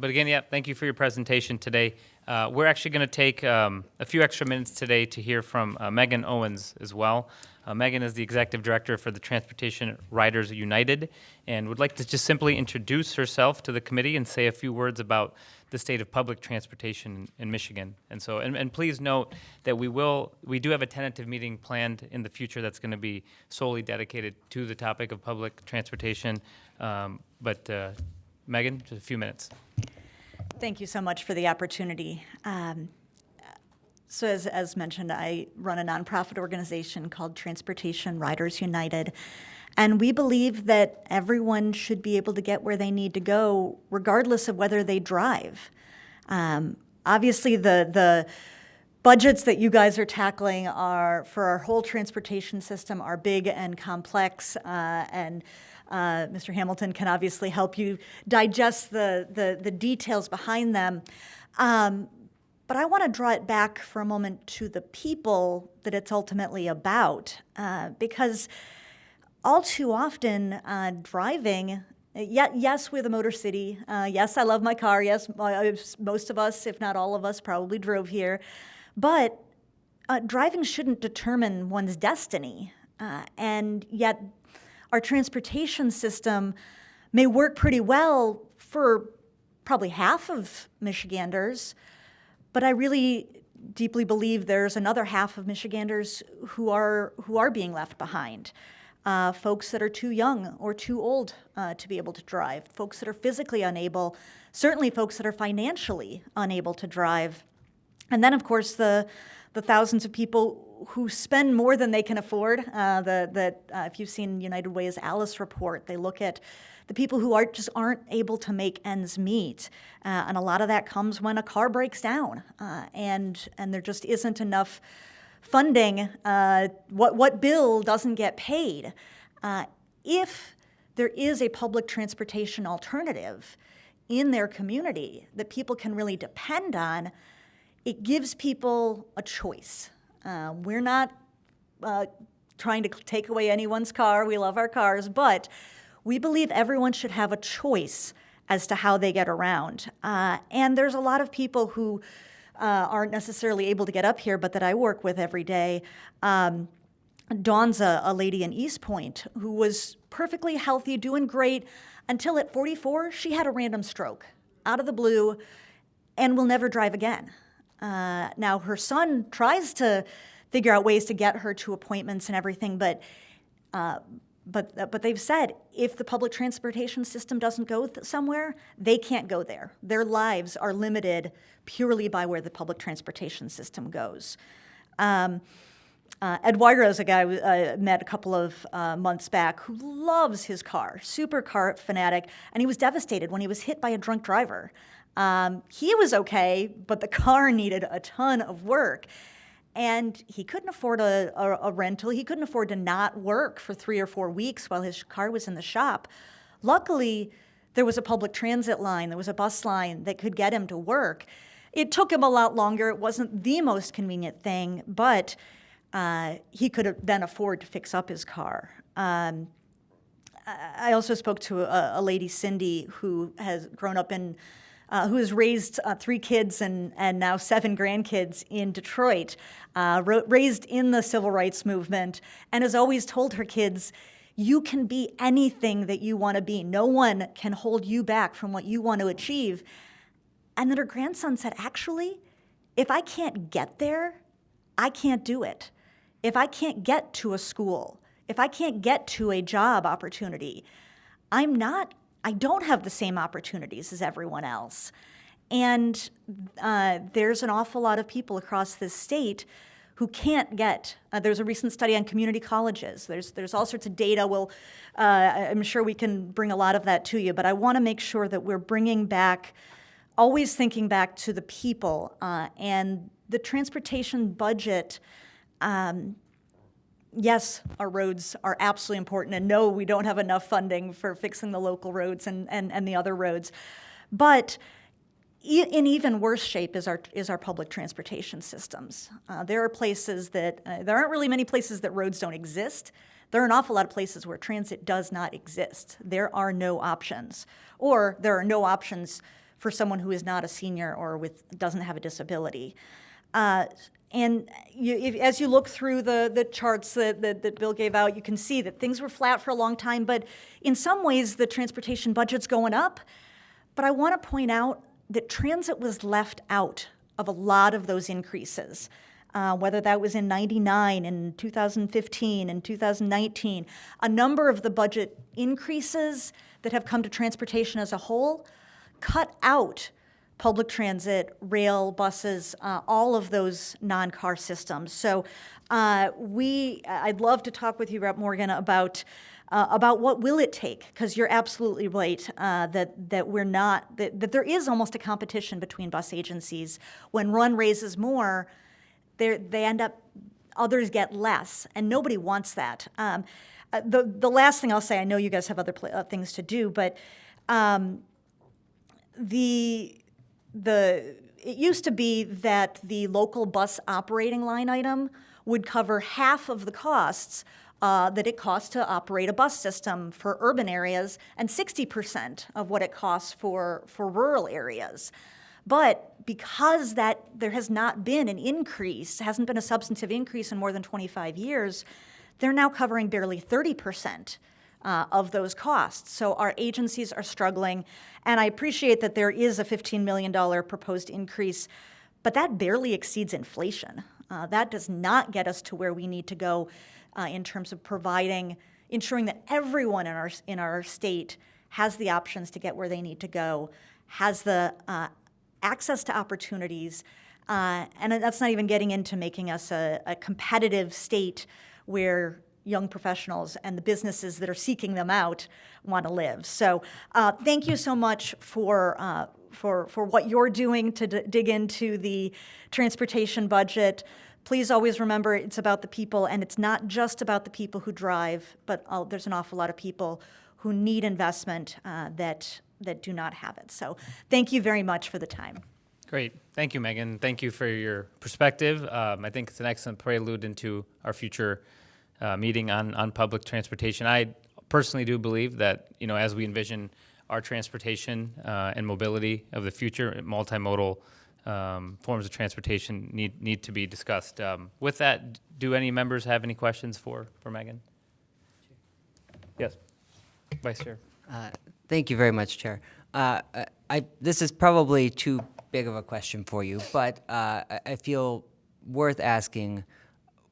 But again, yeah, thank you for your presentation today. We're actually going to take a few extra minutes today to hear from Megan Owens as well. Megan is the Executive Director for the Transportation Riders United and would like to just simply introduce herself to the committee and say a few words about the state of public transportation in Michigan. And please note that we do have a tentative meeting planned in the future that's going to be solely dedicated to the topic of public transportation. Megan, just a few minutes. Thank you so much for the opportunity. So as mentioned, I run a nonprofit organization called Transportation Riders United, and we believe that everyone should be able to get where they need to go, regardless of whether they drive. Obviously, the budgets that you guys are tackling are for our whole transportation system are big and complex, and Mr. Hamilton can obviously help you digest the details behind them. But I want to draw it back for a moment to the people that it's ultimately about, because all too often driving, yes, we're the Motor City. Yes, I love my car. Yes, most of us, if not all of us, probably drove here. But driving shouldn't determine one's destiny. And yet our transportation system may work pretty well for probably half of Michiganders, but I really deeply believe there's another half of Michiganders who are being left behind. Folks that are too young or too old to be able to drive, folks that are physically unable, certainly folks that are financially unable to drive. And then, of course, the thousands of people who spend more than they can afford. If you've seen United Way's Alice report, they look at the people who aren't able to make ends meet, and a lot of that comes when a car breaks down, and there just isn't enough funding. What bill doesn't get paid? If there is a public transportation alternative in their community that people can really depend on, it gives people a choice. We're not trying to take away anyone's car. We love our cars, but we believe everyone should have a choice as to how they get around. And there's a lot of people who aren't necessarily able to get up here, but that I work with every day. Dawn's a lady in East Point who was perfectly healthy, doing great, until at 44, she had a random stroke out of the blue and will never drive again. Now, her son tries to figure out ways to get her to appointments and everything, but they've said if the public transportation system doesn't go somewhere, they can't go there. Their lives are limited purely by where the public transportation system goes. Eduardo is a guy I met a couple of months back who loves his car, super car fanatic, and he was devastated when he was hit by a drunk driver. He was okay, but the car needed a ton of work. And he couldn't afford a rental. He couldn't afford to not work for 3 or 4 weeks while his car was in the shop. Luckily, there was a public transit line, there was a bus line that could get him to work. It took him a lot longer. It wasn't the most convenient thing, but he could then afford to fix up his car. I also spoke to a lady, Cindy, who has grown up in who has raised 3 kids and now 7 grandkids in Detroit, raised in the civil rights movement, and has always told her kids, you can be anything that you want to be. No one can hold you back from what you want to achieve. And then her grandson said, actually, if I can't get there, I can't do it. If I can't get to a school, if I can't get to a job opportunity, I don't have the same opportunities as everyone else. And there's an awful lot of people across this state who can't get, there's a recent study on community colleges. There's all sorts of data. I'm sure we can bring a lot of that to you, but I want to make sure that we're bringing back, always thinking back to the people and the transportation budget. Yes, our roads are absolutely important, and no, we don't have enough funding for fixing the local roads and the other roads. But in even worse shape is our public transportation systems. There are places that, there aren't really many places that roads don't exist. There are an awful lot of places where transit does not exist. There are no options, or there are no options for someone who is not a senior or doesn't have a disability. And as you look through the charts that Bill gave out, you can see that things were flat for a long time, but in some ways the transportation budget's going up. But I want to point out that transit was left out of a lot of those increases, whether that was in '99, in 2015, in 2019. A number of the budget increases that have come to transportation as a whole cut out public transit, rail, buses, all of those non-car systems. So I'd love to talk with you, Rep. Morgan, about what will it take, because you're absolutely right that there is almost a competition between bus agencies. When one raises more, they end up, others get less, and nobody wants that. The last thing I'll say, I know you guys have other things to do, but it used to be that the local bus operating line item would cover half of the costs that it costs to operate a bus system for urban areas and 60% of what it costs for rural areas. But because there has not been an increase, hasn't been a substantive increase in more than 25 years, they're now covering barely 30% of those costs. So our agencies are struggling, and I appreciate that there is a $15 million proposed increase, but that barely exceeds inflation. That does not get us to where we need to go in terms of ensuring that everyone in our state has the options to get where they need to go, has the access to opportunities, and that's not even getting into making us a competitive state where young professionals and the businesses that are seeking them out want to live. So thank you so much for what you're doing to dig into the transportation budget. Please always remember it's about the people, and it's not just about the people who drive, but there's an awful lot of people who need investment that do not have it. So thank you very much for the time. Great. Thank you, Megan. Thank you for your perspective. I think it's an excellent prelude into our future meeting on public transportation. I personally do believe that, as we envision our transportation and mobility of the future, multimodal forms of transportation need to be discussed. With that, do any members have any questions for Megan? Yes, Vice Chair. Thank you very much, Chair. This is probably too big of a question for you, but I feel worth asking.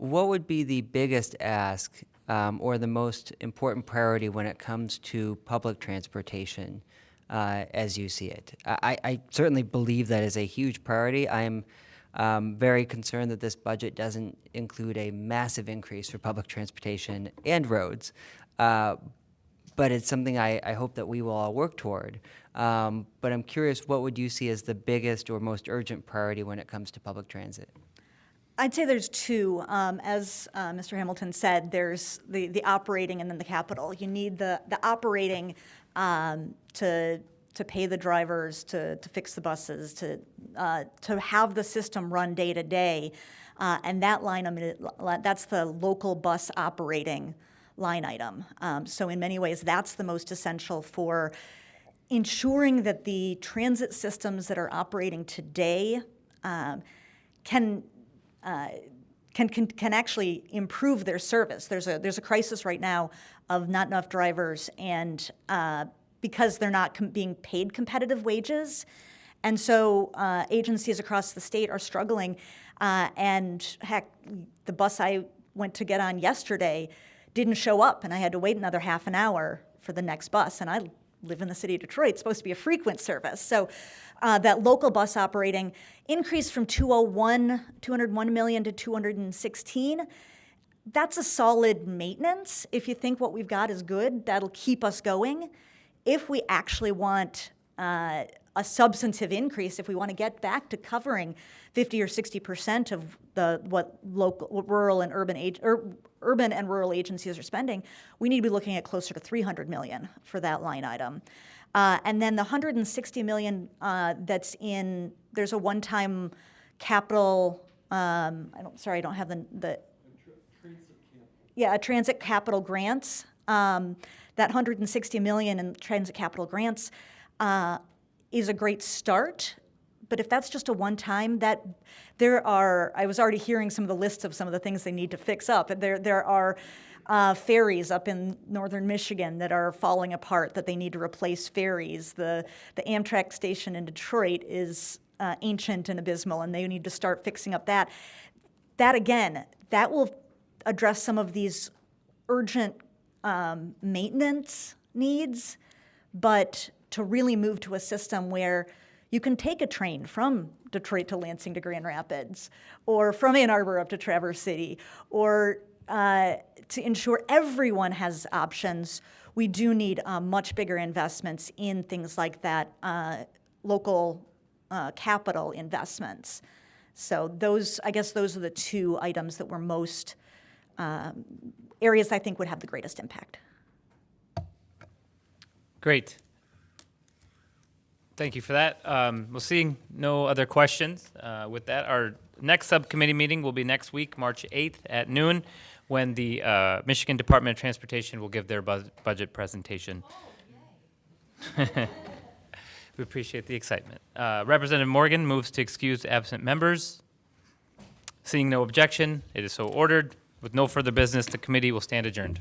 What would be the biggest ask or the most important priority when it comes to public transportation as you see it? I certainly believe that is a huge priority. I'm very concerned that this budget doesn't include a massive increase for public transportation and roads, but it's something I hope that we will all work toward. But I'm curious, what would you see as the biggest or most urgent priority when it comes to public transit? I'd say there's two. As Mr. Hamilton said, there's the operating and then the capital. You need the operating to pay the drivers, to fix the buses, to have the system run day to day, and that that's the local bus operating line item. So in many ways, that's the most essential for ensuring that the transit systems that are operating today can actually improve their service. There's a crisis right now of not enough drivers, and because they're not being paid competitive wages, and so agencies across the state are struggling. And heck, the bus I went to get on yesterday didn't show up, and I had to wait another half an hour for the next bus. And I live in the city of Detroit. It's supposed to be a frequent service. So that local bus operating increased from 201 million to 216. That's a solid maintenance. If you think what we've got is good, that'll keep us going. If we actually want a substantive increase, if we want to get back to covering 50 or 60% of what rural and urban and rural agencies are spending, we need to be looking at closer to 300 million for that line item. And then the 160 million that's there's a one-time capital, I don't have the transit capital grants. That 160 million in transit capital grants is a great start. But if that's just a one-time, I was already hearing some of the lists of some of the things they need to fix up. There are ferries up in northern Michigan that are falling apart that they need to replace ferries. The Amtrak station in Detroit is ancient and abysmal, and they need to start fixing up that. That will address some of these urgent maintenance needs, but to really move to a system where you can take a train from Detroit to Lansing to Grand Rapids, or from Ann Arbor up to Traverse City, or to ensure everyone has options, we do need much bigger investments in things like that, local capital investments. So I guess those are the two items that were most, areas I think would have the greatest impact. Great. Thank you for that. We'll seeing no other questions. With that, our next subcommittee meeting will be next week, March 8th at noon, when the Michigan Department of Transportation will give their budget presentation. We appreciate the excitement. Representative Morgan moves to excuse absent members. Seeing no objection, it is so ordered. With no further business, the committee will stand adjourned.